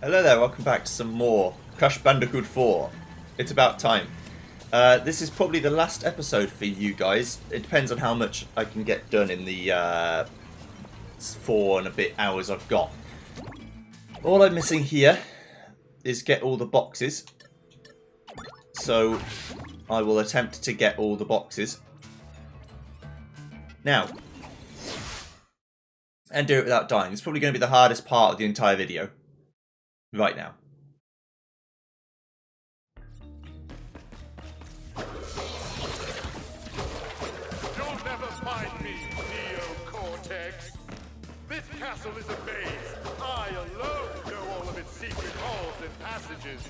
Hello there, welcome back to some more Crash Bandicoot 4. It's about time. This is probably the last episode for you guys. It depends on how much I can get done in the 4 and a bit hours I've got. All I'm missing here is get all the boxes. So I will attempt to get all the boxes. Now, and do it without dying. It's probably going to be the hardest part of the entire video. Right now. You'll never find me, Neo-Cortex. This castle is a maze. I alone know all of its secret halls and passages.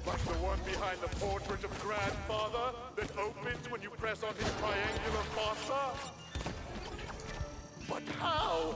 Like the one behind the portrait of Grandfather that opens when you press on his triangular fossa. But how?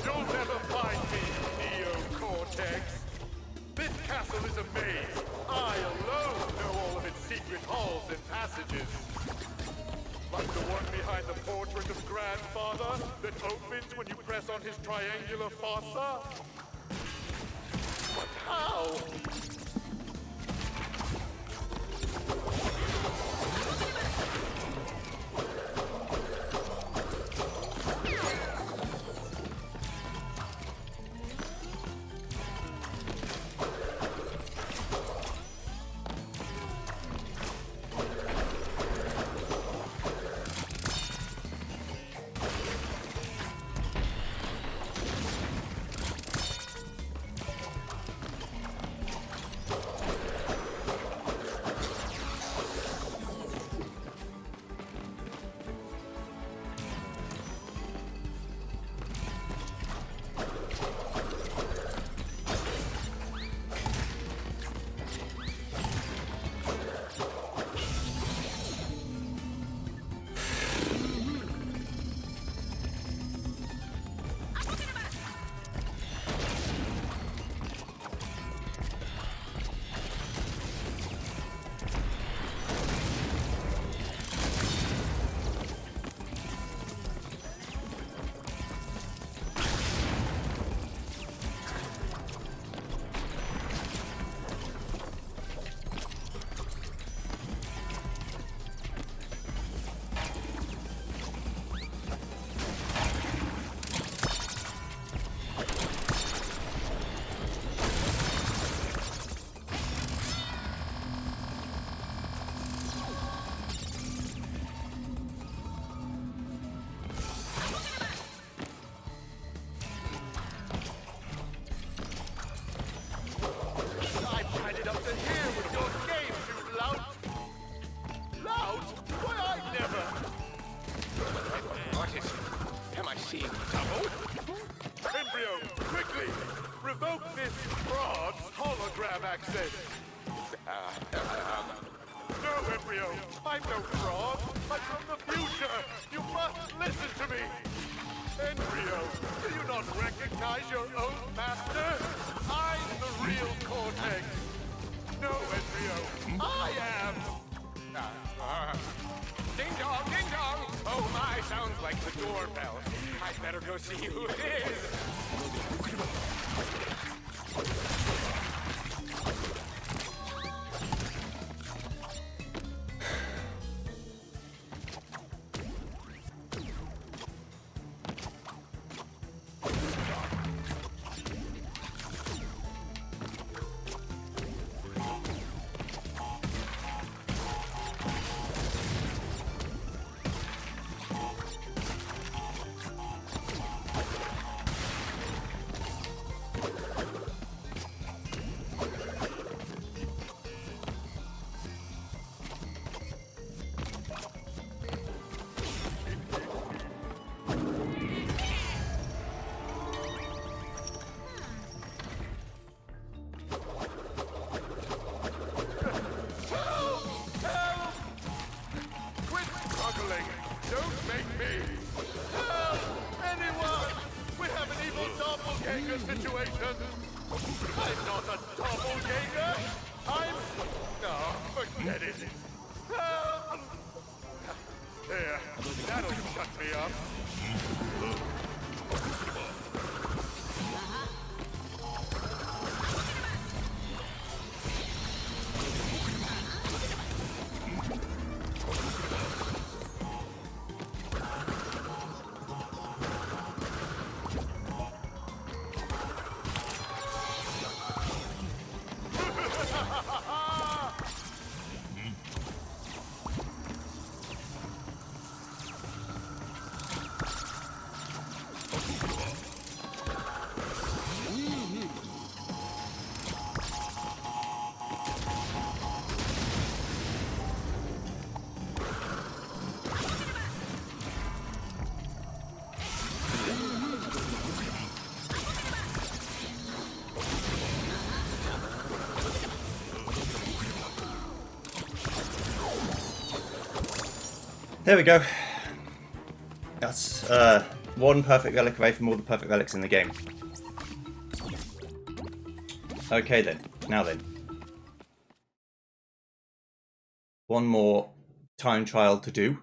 You'll never find me, Neo-Cortex. This castle is a maze. I alone know all of its secret halls and passages. Like the one behind the portrait of Grandfather that opens when you press on his triangular fossa. But how? Embryo. I'm no fraud. I'm from the future. You must listen to me. Embryo, do you not recognize your own master? I'm the real Cortex. No, Embryo, I am. Ding dong, ding dong. Oh my, sounds like the doorbell. I'd better go see who it is. Don't make me! Help! Anyone! We have an evil doppelganger situation! I'm not a doppelganger! I'm... No, forget it! Help! There, that'll shut me up. There we go. That's one perfect relic away from all the perfect relics in the game. Okay then, now then. One more time trial to do.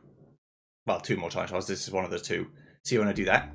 Well, two more time trials, this is one of the two. So you want to do that?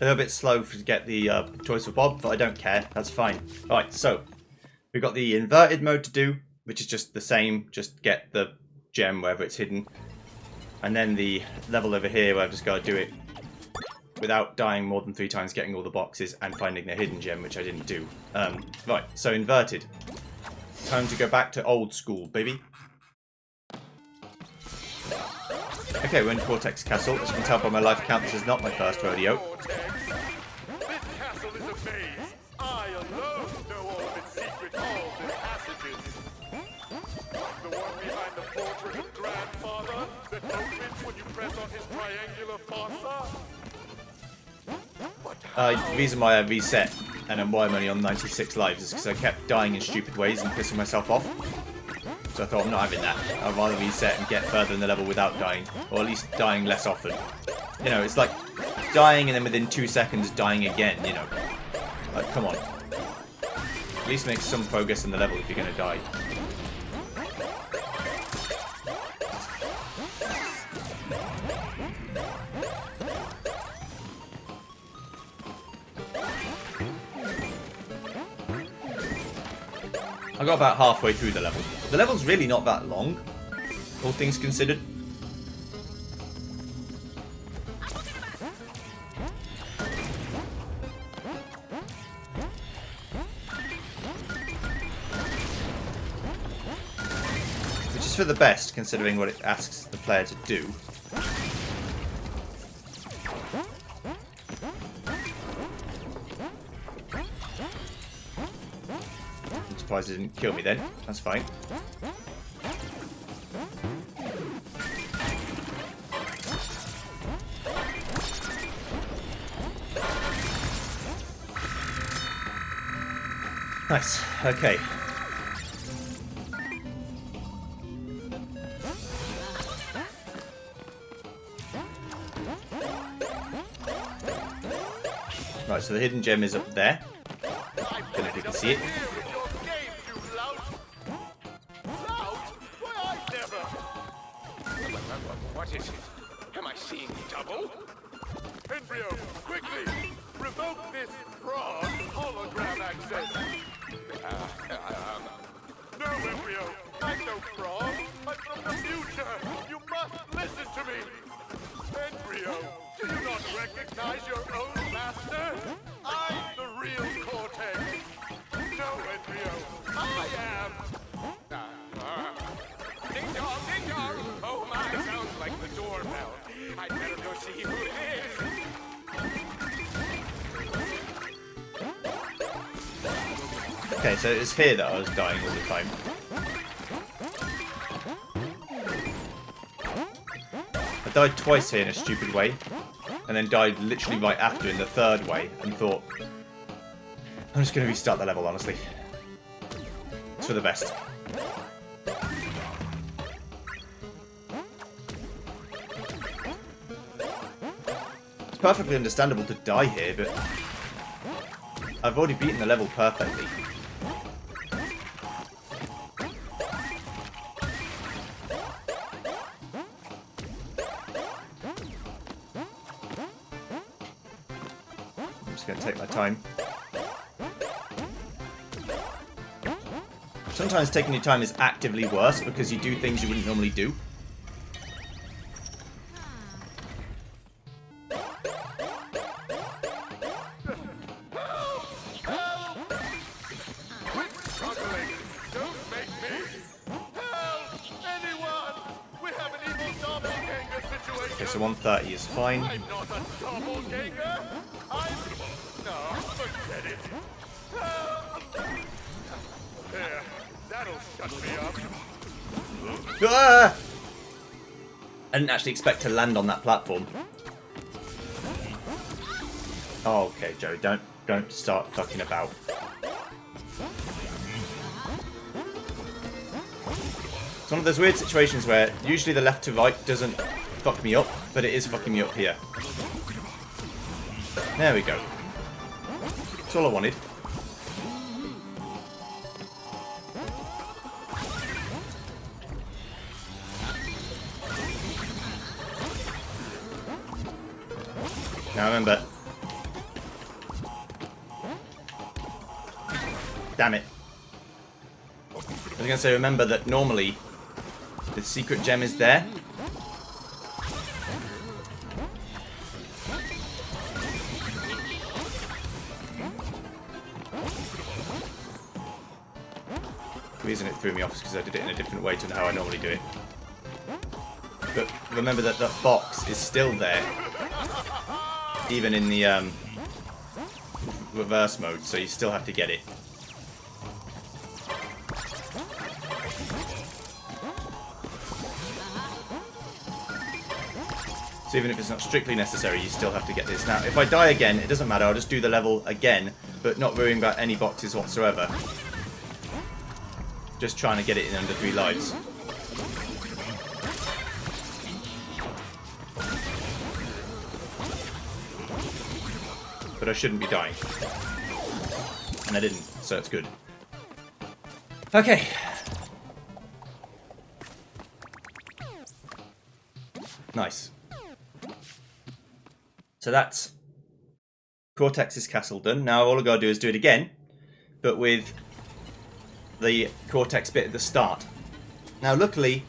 little bit slow to get the choice of Bob, but I don't care. That's fine. Alright, so we've got the inverted mode to do, which is just the same. Just get the gem wherever it's hidden. And then the level over here where I've just got to do it without dying more than 3 times, getting all the boxes and finding the hidden gem, which I didn't do. Right, so inverted. Time to go back to old school, baby. Okay, we're in Cortex Castle. As you can tell by my life count, this is not my first rodeo. This castle is a maze. I alone know all of its secret halls and passages. The one behind the portrait of Grandfather that opens when you press on his triangular fossa. The reason why I reset and why I'm only on 96 lives is because I kept dying in stupid ways and pissing myself off. So I thought, I'm not having that. I'd rather reset and get further in the level without dying. Or at least dying less often. You know, it's like dying and then within 2 seconds dying again, you know. Like, come on. At least make some progress in the level if you're going to die. I got about halfway through the level. The level's really not that long, all things considered. Which is for the best, considering what it asks the player to do. Surprised it didn't kill me then. That's fine. Nice. Okay. Right, so the hidden gem is up there. Don't know if you can see it. What is it? Am I seeing double? Embryo, quickly! Revoke this frog hologram access! No, Embryo! I'm no frog! I'm from the future! You must listen to me! Embryo, do you not recognize your own master? I'm the real Cortex! No, Embryo, I am! Ding dong, ding dong! Oh my, sounds like the doorbell. I'd better go see who it is. Okay, so it's here that I was dying all the time. I died twice here in a stupid way, and then died literally right after in the third way, and thought, I'm just going to restart the level, honestly. It's for the best. It's perfectly understandable to die here, but I've already beaten the level perfectly. I'm just going to take my time. Sometimes taking your time is actively worse because you do things you wouldn't normally do. Okay, so 130 is fine. I'm not a doppelganger! No, forget it! There, that'll shut me up. Ah! I didn't actually expect to land on that platform. Oh, okay, Joe, don't start fucking about. It's one of those weird situations where usually the left to right doesn't fuck me up, but it is fucking me up here. There we go. That's all I wanted. Now remember, Damn it. I was going to say, remember that normally the secret gem is there. The reason it threw me off is because I did it in a different way to how I normally do it. But remember that that box is still there, even in the reverse mode, so you still have to get it. So even if it's not strictly necessary, you still have to get this. Now, if I die again, it doesn't matter, I'll just do the level again, but not worrying about any boxes whatsoever. Just trying to get it in under 3 lives. But I shouldn't be dying. And I didn't, so it's good. Okay. Nice. So that's Cortex's castle done. Now all I've got to do is do it again, but with the Cortex bit at the start. Now luckily,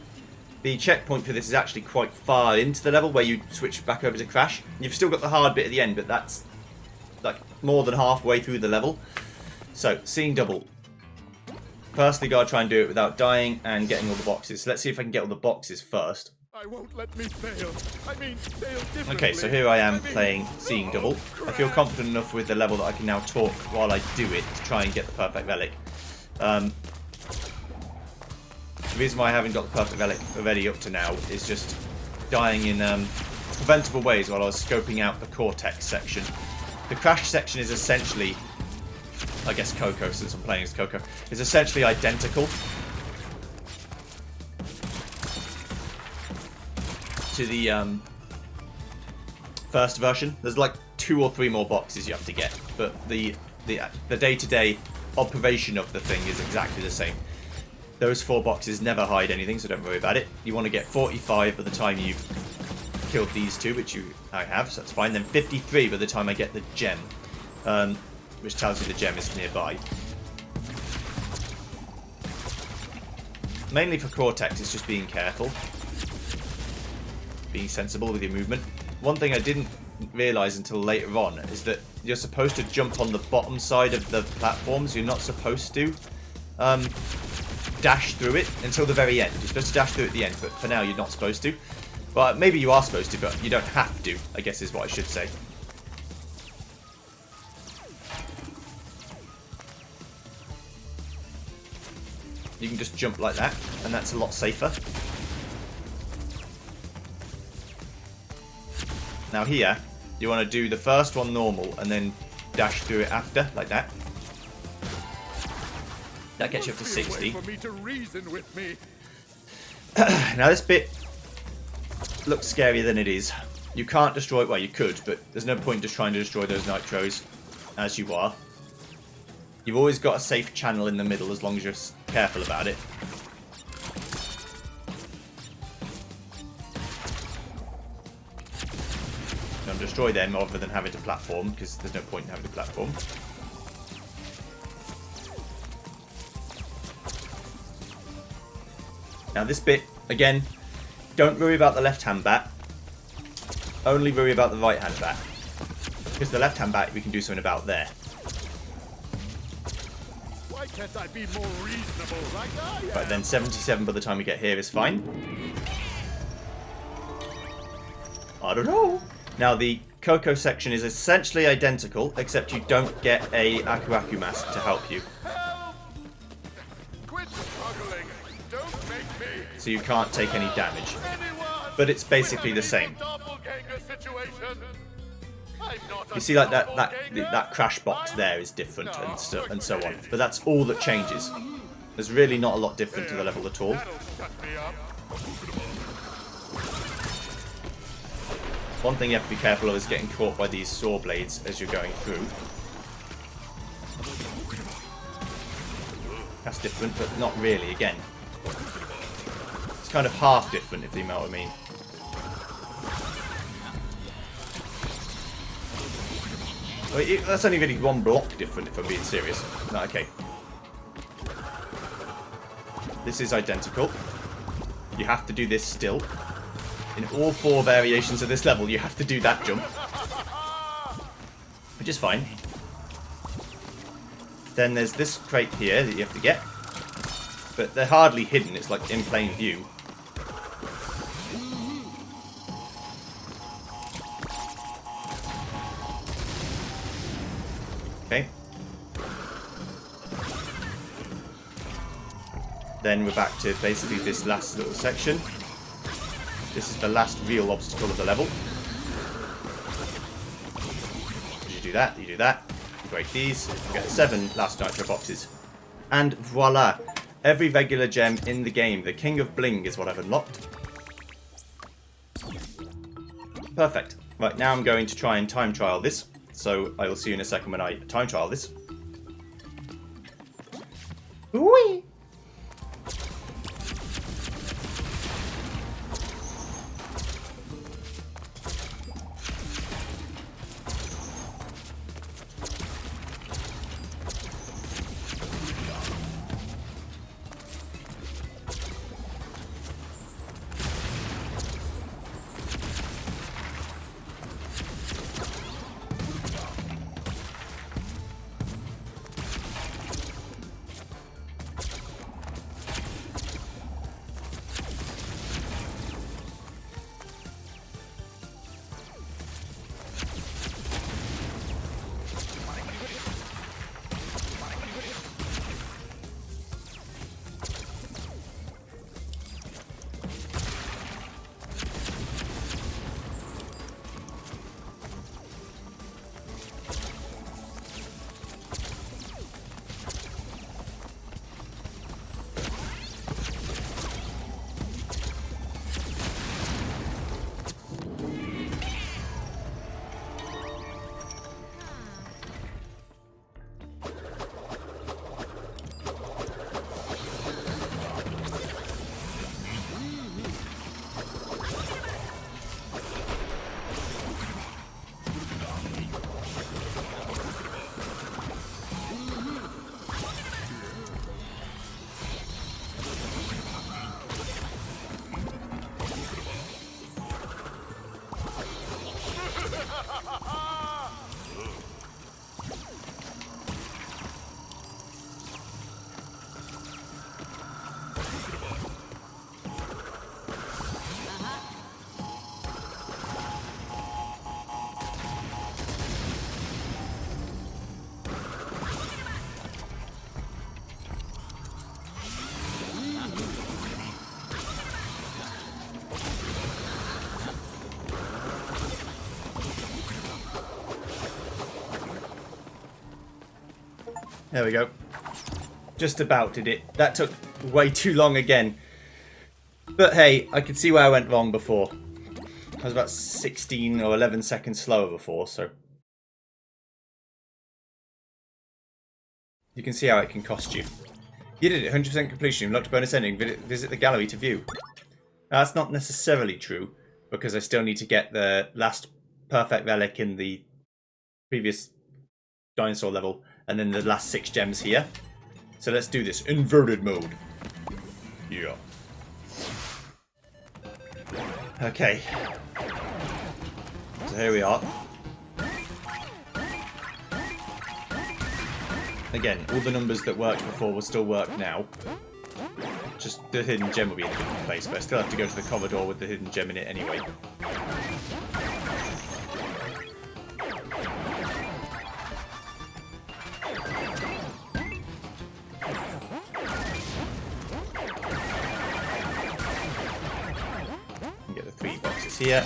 the checkpoint for this is actually quite far into the level where you switch back over to Crash. You've still got the hard bit at the end, but that's like more than halfway through the level. So, seeing double. Firstly, gotta try and do it without dying and getting all the boxes. So let's see if I can get all the boxes first. I won't let me fail. I mean, fail differently. Okay, so here I am playing Seeing Double. I feel confident enough with the level that I can now talk while I do it to try and get the perfect relic. The reason why I haven't got the perfect relic already up to now is just dying in preventable ways while I was scoping out the Cortex section. The Crash section is essentially, I guess Coco, since I'm playing as Coco, is essentially identical to the first version. There's like 2 or 3 more boxes you have to get, but the day-to-day operation of the thing is exactly the same. Those 4 boxes never hide anything, so don't worry about it. You want to get 45 by the time you've killed these 2, which I have, so that's fine. Then 53 by the time I get the gem, which tells you the gem is nearby. Mainly for Cortex, it's just being careful. Being sensible with your movement. One thing I didn't realise until later on is that you're supposed to jump on the bottom side of the platforms. You're not supposed to dash through it until the very end. You're supposed to dash through at the end, but for now you're not supposed to. But maybe you are supposed to, but you don't have to, I guess is what I should say. You can just jump like that, and that's a lot safer. Now here, you want to do the first one normal, and then dash through it after, like that. That gets you up to 60. Now this bit looks scarier than it is. You can't destroy it, well you could, but there's no point just trying to destroy those nitros as you are. You've always got a safe channel in the middle as long as you're careful about it. Don't destroy them rather than having to platform, because there's no point in having to platform. Now this bit, again, don't worry about the left-hand bat. Only worry about the right-hand bat. Because the left-hand bat we can do something about there. Why can't I be more reasonable like I am? But then 77 by the time we get here is fine. I don't know. Now the Coco section is essentially identical, except you don't get a Aku Aku mask to help you. Help! Quit struggling. Don't make me. So you can't take any damage. Anyone But it's basically the same. doppelganger situation. I'm not You a see, like doppelganger. that crash box there is different and so on. But that's all that changes. There's really not a lot different to the level at all. That'll shut me up. One thing you have to be careful of is getting caught by these saw blades as you're going through. That's different, but not really, again. It's kind of half different, if you know what I mean. Well, that's only really 1 block different, if I'm being serious. No, okay. This is identical. You have to do this still. In all 4 variations of this level, you have to do that jump. Which is fine. Then there's this crate here that you have to get. But they're hardly hidden, it's like in plain view. Okay. Then we're back to basically this last little section. This is the last real obstacle of the level. You do that, you do that. You break these, you get 7 last nitro boxes. And voila! Every regular gem in the game. The King of Bling is what I've unlocked. Perfect. Right, now I'm going to try and time trial this. So I will see you in a second when I time trial this. Whee! There we go. Just about did it. That took way too long again. But hey, I could see where I went wrong before. I was about 16 or 11 seconds slower before, so... You can see how it can cost you. You did it, 100% completion. Unlocked a bonus ending. Visit the gallery to view. Now, that's not necessarily true, because I still need to get the last perfect relic in the previous dinosaur level, and then the last 6 gems here. So let's do this. Inverted mode. Yeah. Okay. So here we are. Again, all the numbers that worked before will still work now. Just the hidden gem will be in a different place, but I still have to go to the corridor with the hidden gem in it anyway. Get the 3 boxes here.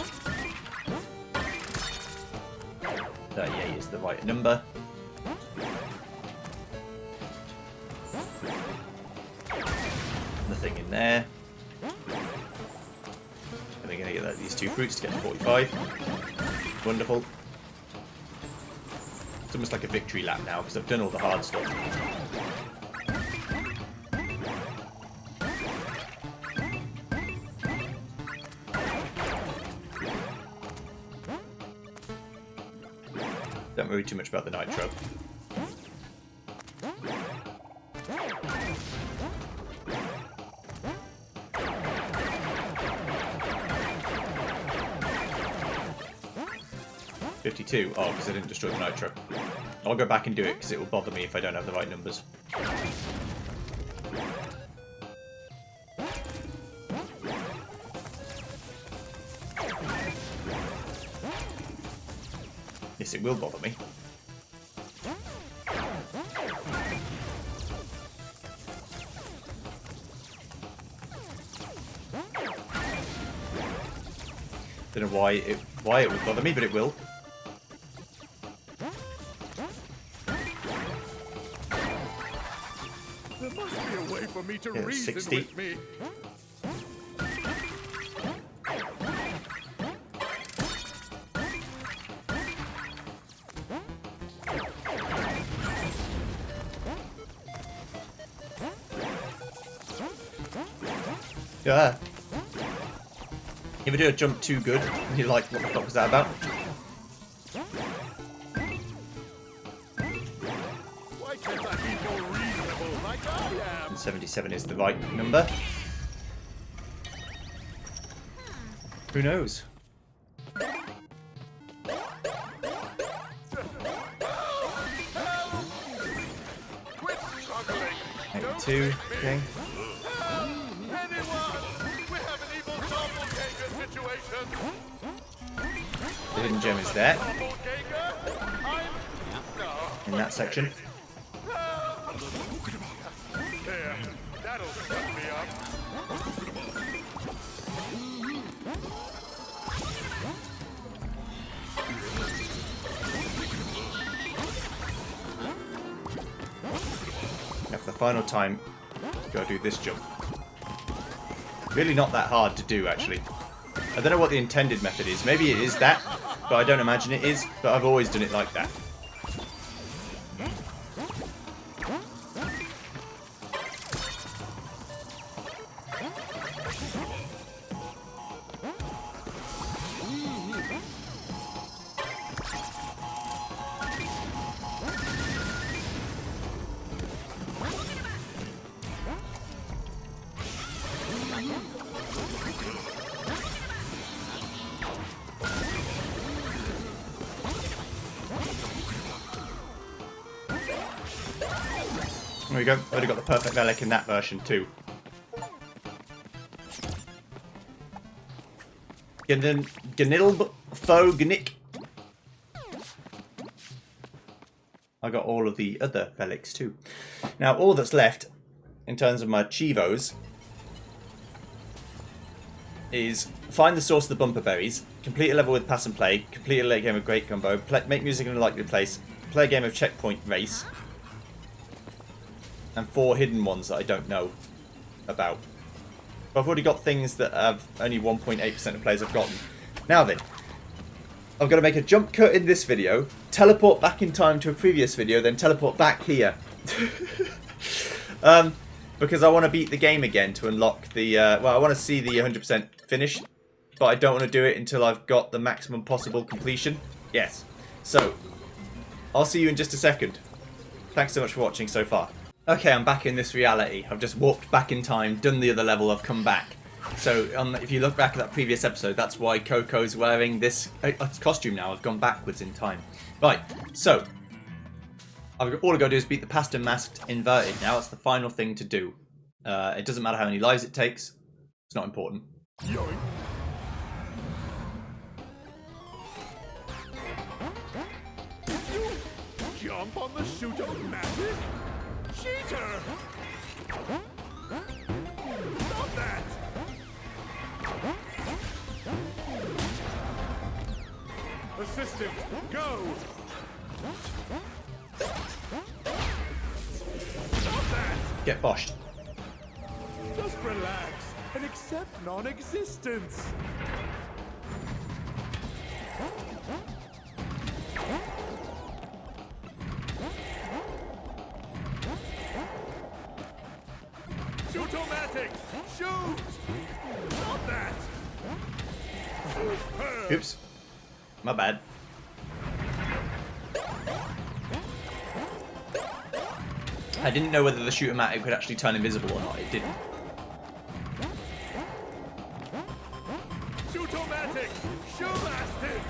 38 is the right number. Nothing in there. And we're going to get these 2 fruits to get to 45. Wonderful. It's almost like a victory lap now because I've done all the hard stuff. Don't worry too much about the nitro. 52. Oh, because I didn't destroy the nitro. I'll go back and do it because it will bother me if I don't have the right numbers. Yes, it will bother me. Don't know why it would bother me, but it will. There must be a way for me to Yeah, reason 60. with me. Yeah. If you do a jump too good, and you're like, what the fuck was that about? Why can't I be more reasonable like I am? 77 is the right number. Who knows? Quit struggling. 82, okay. Anyone? We have an evil doppelganger situation. The hidden gem is there, Doppelganger? No. in that section. There. That'll shut me up. Now for the final time, gotta do this jump. Really not that hard to do, actually. I don't know what the intended method is. Maybe it is that, but I don't imagine it is. But I've always done it like that. There we go. Already got the perfect relic in that version too. Gnilb Fo Gnick. I got all of the other relics too. Now all that's left in terms of my Chivos is find the source of the bumper berries, complete a level with pass and play, complete a late game of Great Gumbo, make music in a likely place, play a game of Checkpoint Race, and 4 hidden ones that I don't know about. But I've already got things that have only 1.8% of players have gotten. Now then, I've got to make a jump cut in this video, teleport back in time to a previous video, then teleport back here. Because I want to beat the game again to unlock the... well, I want to see the 100% finish, but I don't want to do it until I've got the maximum possible completion. Yes. So, I'll see you in just a second. Thanks so much for watching so far. Okay, I'm back in this reality. I've just walked back in time, done the other level, I've come back. So, if you look back at that previous episode, that's why Coco's wearing this costume now. I've gone backwards in time. Right, so, all I've got to do is beat the past and masked inverted. Now that's the final thing to do. It doesn't matter how many lives it takes. It's not important. Yoink. Jump on the shoot-o-matic? Cheater! Stop that! Assistant, go! Stop that! Get boshed. Just relax and accept non-existence. Shoot-o-matic! Shoot! Stop that! Superb. Oops. My bad. I didn't know whether the shoot-o-matic could actually turn invisible or not. It didn't. Shoot-o-matic! Shoot-blast it!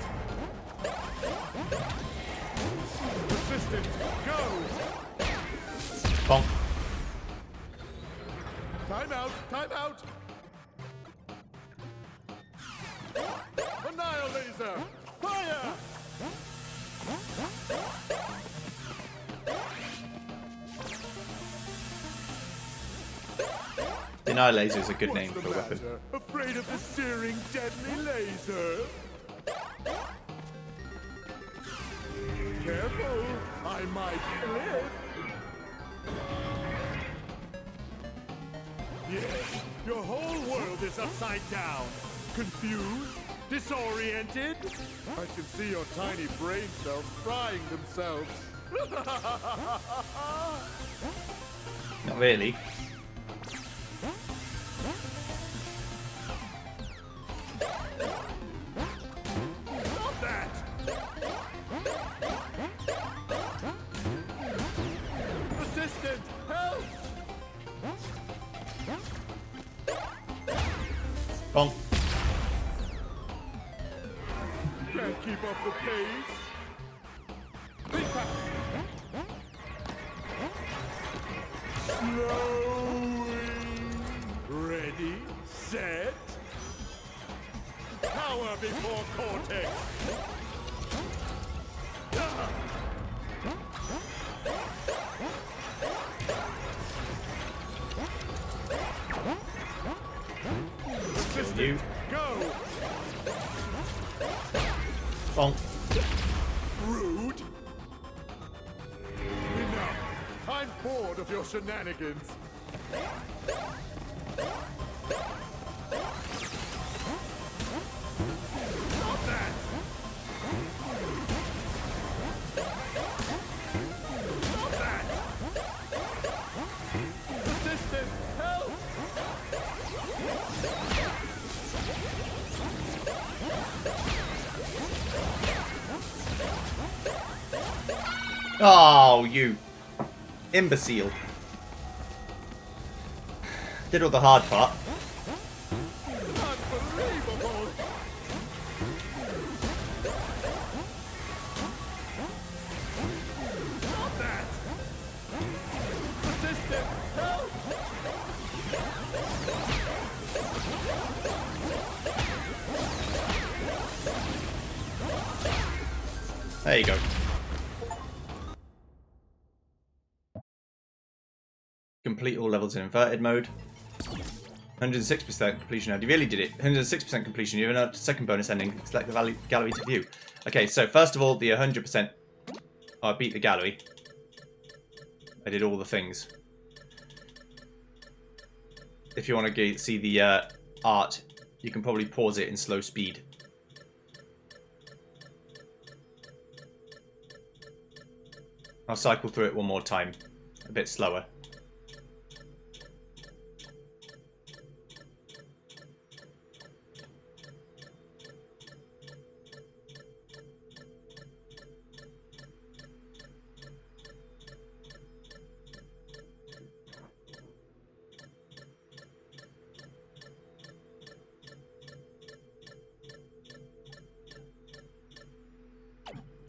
Time out! Time out! Annihilate! Fire! Deny laser is a good name What's for a the weapon. matter? Afraid of the searing, deadly laser? Careful! I might flip! Yes, your whole world is upside down. Confused? Disoriented? I can see your tiny brain cells frying themselves. Not really. Stop that! Assistant, help! Bonk. Can't keep up the pace. Think fast. Slowing. Ready, set. Power before Cortex. You. Go! Bonk. Rude! Enough! I'm bored of your shenanigans! Stop that! Stop that! Assistant, help! Oh, you imbecile. Did all the hard part. Unbelievable! Stop that! Assistant, help! There you go. Complete all levels in inverted mode. 106% completion. Now, you really did it. 106% completion. You have a second bonus ending. Select the gallery to view. Okay, so first of all, the 100%. I beat the gallery. I did all the things. If you want to see the art, you can probably pause it in slow speed. I'll cycle through it one more time. A bit slower.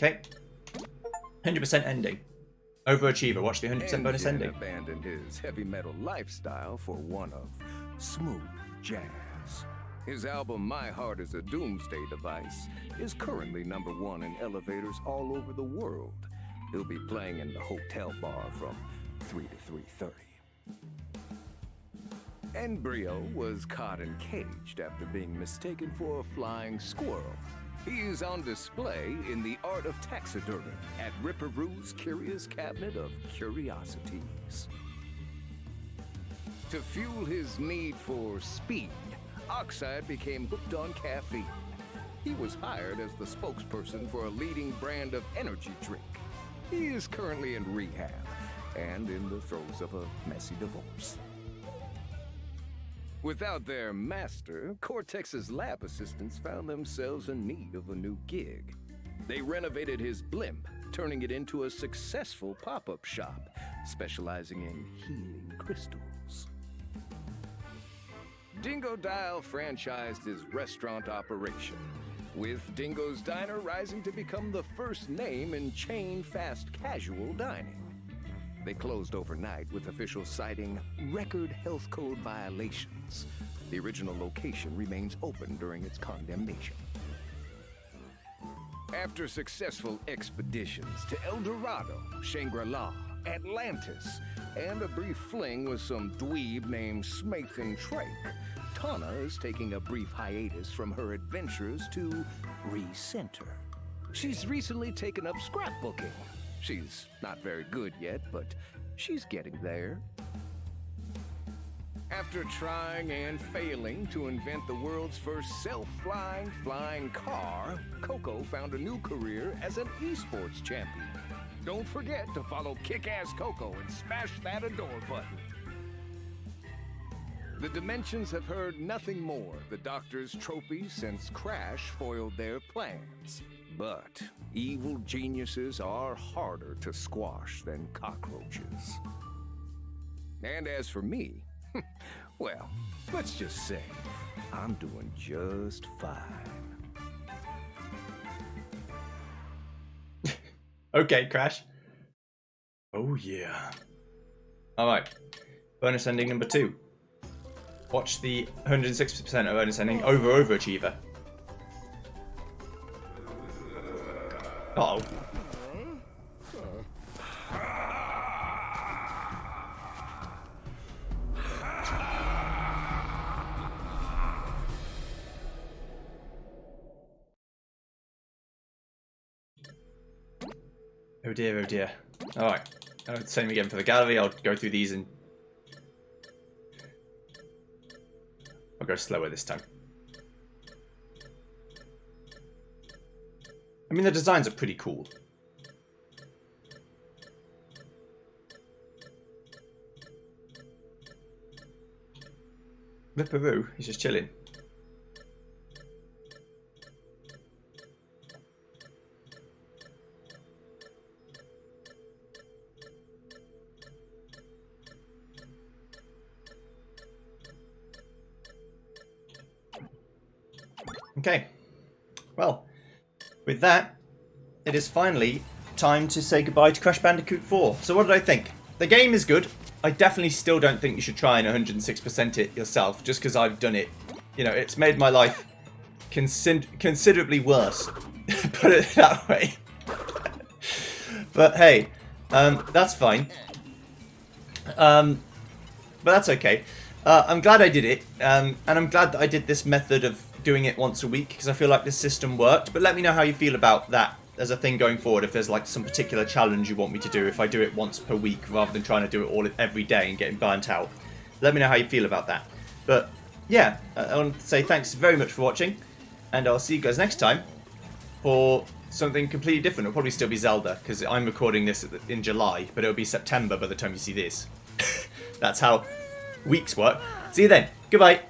Okay. 100% ending. Overachiever. Watch the 100% bonus ending. Abandoned his heavy metal lifestyle for one of smooth jazz. His album My Heart is a Doomsday Device is currently #1 in elevators all over the world. He'll be playing in the hotel bar from 3 to 3:30. Embryo was caught and caged after being mistaken for a flying squirrel. He's on display in the art of taxidermy at Ripperoo's Curious Cabinet of Curiosities. To fuel his need for speed, Oxide became hooked on caffeine. He was hired as the spokesperson for a leading brand of energy drink. He is currently in rehab and in the throes of a messy divorce. Without their master, Cortex's lab assistants found themselves in need of a new gig. They renovated his blimp, turning it into a successful pop-up shop, specializing in healing crystals. Dingo Dial franchised his restaurant operation, with Dingo's Diner rising to become the first name in chain fast casual dining. They closed overnight with officials citing record health code violations. The original location remains open during its condemnation. After successful expeditions to El Dorado, Shangri-La, Atlantis, and a brief fling with some dweeb named Smathan Trake, Tana is taking a brief hiatus from her adventures to recenter. She's recently taken up scrapbooking. She's not very good yet, but she's getting there. After trying and failing to invent the world's first self-flying flying car, Coco found a new career as an esports champion. Don't forget to follow Kick-Ass Coco and smash that adore button. The Dimensions have heard nothing more of the Doctor's trophies since Crash foiled their plans. But evil geniuses are harder to squash than cockroaches. And as for me, well, let's just say I'm doing just fine. Okay, Crash. Oh yeah. Alright. Bonus ending number 2. Watch the 106% of bonus ending overachiever. Uh-oh. Oh dear, oh dear. Alright. Same again for the gallery. I'll go through these and I'll go slower this time. I mean, the designs are pretty cool. Ripperoo, he's just chilling. Okay, well, with that, it is finally time to say goodbye to Crash Bandicoot 4. So what did I think? The game is good. I definitely still don't think you should try and 106% it yourself, just because I've done it. You know, it's made my life considerably worse, put it that way. But hey, that's fine. But that's okay. I'm glad I did it, and I'm glad that I did this method of doing it once a week, because I feel like this system worked. But let me know how you feel about that as a thing going forward, if there's like some particular challenge you want me to do, if I do it once per week rather than trying to do it all every day and getting burnt out. Let me know how you feel about that. But yeah, I want to say thanks very much for watching, and I'll see you guys next time for something completely different. It'll probably still be Zelda, because I'm recording this in July, but it'll be September by the time you see this. That's how weeks work. See you then. Goodbye.